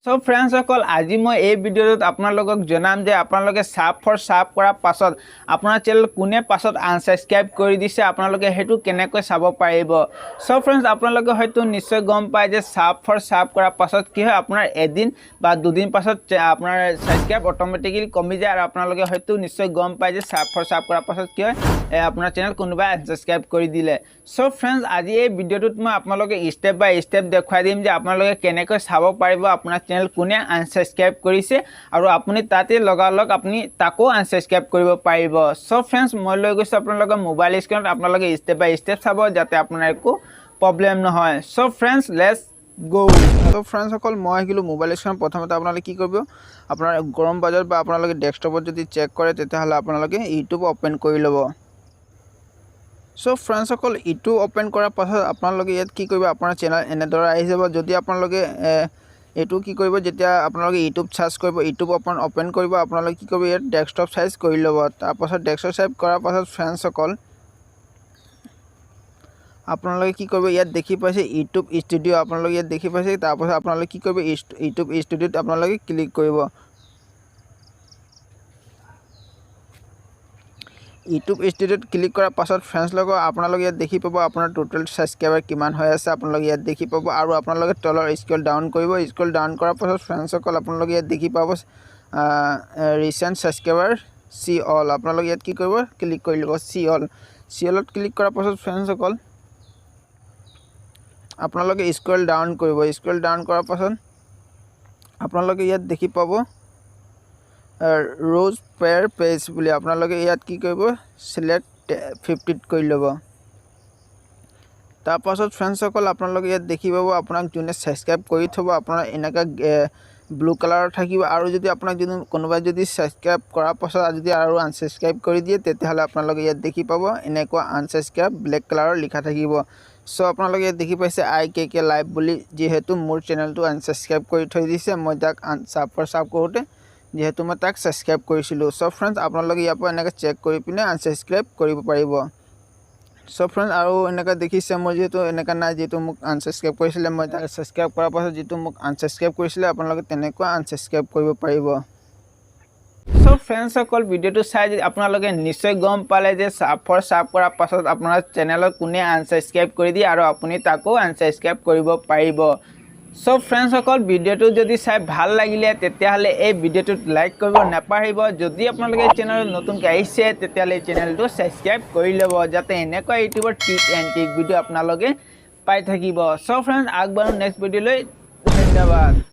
So friends সকল আজি মই এই ভিডিওত আপোনালোকক জনাম যে আপোনালোকে সাব কৰা পাছত আপোনাৰ চেনেল কোনে পাছত আনসাবস্ক্ৰাইব কৰি দিছে আপোনালোকে হেতু কেনেকৈ চাব পাৰিব। সো फ्रेंड्स আপোনালোকে হয়তো নিশ্চয় গম পায় যে সাব কৰা পাছত কি হয় আপোনাৰ এদিন বা দুদিন পাছত আপোনাৰ সাবস্ক্ৰাইব অটোমেটিক্যালি কমি যায় আৰু আপোনালোকে হয়তো নিশ্চয় গম পায় যে সাব কৰা পাছত কি হয় আপোনাৰ চেনেল কোনোবা আনসাবস্ক্ৰাইব কৰি দিলে। সো फ्रेंड्स আজি এই ভিডিওটোত মই আপোনালোকে স্টেপ বাই স্টেপ দেখাই দিম যে আপোনালোকে কেনেকৈ চাব পাৰিব আপোনাৰ চেনেল কোনে আনসাবস্ক্ৰাইব কৰিছে আৰু আপুনি তাতে লগালগ আপুনি তাকো আনসাবস্ক্ৰাইব কৰিব পাৰিব। সো फ्रेंड्स মই লৈ গৈছো আপোনালোকৰ মোবাইল স্ক্ৰিনত আপোনালোকে স্টেপ বাই স্টেপ চাব যাতে আপোনাৰ একো প্ৰবলেম নহয়। So friends let's go. So friends সকল মই আহিলো মোবাইল স্ক্ৰিনত প্ৰথমতে আপোনালোকে কি কৰিব আপোনাৰ গৰম বাজাৰ বা আপোনালোকে ডেস্কটপত যদি চেক কৰে তেতিয়াহলে আপোনালোকে ইউটিউব ওপেন কৰি ল'ব। সো फ्रेंड्स সকল ইউটিউব ওপেন কৰাৰ পাছত আপোনালোকে ইয়াত কি কৰিব আপোনাৰ চেনেল এনেদৰে আহি যাব। যদি আপোনালোকে এটো কি কৰিব যেতিয়া আপোনালোকে ইউটিউব সাৰ্চ কৰিব ইউটিউব ওপেন কৰিব আপোনালোকে কি কৰিব ইয়াত ডেস্কটপ সাইজ কৰি ল'ব। তাৰ পাছত ডেস্কটপ সাইজ কৰাৰ পাছত फ्रेंड्स সকল আপোনালোকে কি কৰিব ইয়াত দেখি পাইছে ইউটিউব ষ্টুডিও আপোনালোকে ইয়াত দেখি পাইছে। তাৰ পাছত আপোনালোকে কি কৰিব ইউটিউব ষ্টুডিওত আপোনালোকে ক্লিক কৰিব। ইউটিউব ষ্টুডিওত ক্লিক কৰাৰ পাছত फ्रेंड्स লোক আপোনালোকে ইয়াত দেখি পাব আপোনাৰ টোটাল সাবস্ক্ৰাইবাৰ কিমান হৈ আছে আপোনালোকে ইয়াত দেখি পাব আৰু আপোনালোকে তলৰ স্ক্ৰল ডাউন কৰিব। স্ক্ৰল ডাউন কৰাৰ পাছত फ्रेंड्स সকল আপোনালোকে ইয়াত দেখি পাব ৰিসেন্ট সাবস্ক্ৰাইবাৰ সি অল আপোনালোকে ইয়াত কি কৰিব ক্লিক কৰি ল'ব সি অলত ক্লিক কৰাৰ পাছত फ्रेंड्स সকল আপোনালোকে স্ক্ৰল ডাউন কৰিব। স্ক্ৰল ডাউন কৰাৰ পাছত আপোনালোকে ইয়াত দেখি পাব रोज पेयर पेज বুলি আপোনালোকে ইয়াত কি কৰিব সিলেক্ট 50 কৰি ল'ব। তাৰ পাছত फ्रेंड्स সকল আপোনালোকে ইয়াত দেখি পাব আপোনাক যোনে সাবস্ক্ৰাইব কৰি থব আপোনাৰ এনেকা ব্লু কালাৰ থাকিব আৰু যদি আপোনাক যদি কোনোবাই যদি সাবস্ক্ৰাইব কৰাৰ পাছত যদি আৰু আনসাবস্ক্ৰাইব কৰি দিয়ে তেতিয়াহলে আপোনালোকে ইয়াত দেখি পাব এনেকুৱা আনসাবস্ক্ৰাইব ব্লেক কালাৰৰ লিখা থাকিব। সো আপোনালোকে ইয়াত দেখি পাইছে আইকেকে লাইভ বুলি যেহেতু মোৰ চেনেলটো আনসাবস্ক্ৰাইব কৰি থৈ দিছে মই তাক সাব কৰোতে যেহেতু মই তাক সাবস্ক্ৰাইব কৰিছিলো। সো फ्रेंड्स আপোনালোকে ইয়াৰ পৰা এনেকা চেক কৰি পিনে আনসাবস্ক্ৰাইব কৰিব পাৰিব। সো फ्रेंड्स আৰু এনেকা দেখিছে মই যেহেতু এনেকা নাই যেহেতু মোক আনসাবস্ক্ৰাইব কৰিছিলে মই তাক সাবস্ক্ৰাইব কৰাৰ পাছত যেহেতু মোক আনসাবস্ক্ৰাইব কৰিছিলে আপোনালোকে তেনেকুৱা আনসাবস্ক্ৰাইব কৰিব পাৰিব। সো फ्रेंड्स সকল ভিডিওটো চাই আপোনালোকে নিশ্চয় গম পালে যে সাব কৰাৰ পাছত আপোনাৰ চেনেলত কোনে আনসাবস্ক্ৰাইব কৰি দিয়ে আৰু আপুনি তাকো আনসাবস্ক্ৰাইব কৰিব পাৰিব। সো फ्रेंड्स সকল ভিডিওটো যদি চাই ভাল লাগিলে তেতিয়াহলে এই ভিডিওটোত লাইক কৰিব নাপাহৰিব। যদি আপোনালোকে চেনেলত নতুনকৈ আহিছে তেতিয়াহলে চেনেলটো সাবস্ক্ৰাইব কৰি ল'ব যাতে এনেকুৱা ইউটিউবৰ টিপ এণ্ড ট্ৰিক ভিডিও আপোনালোকে পাই থাকিব। সো फ्रेंड्स আগবাঢ়ো নেক্সট ভিডিওলৈ। ধন্যবাদ।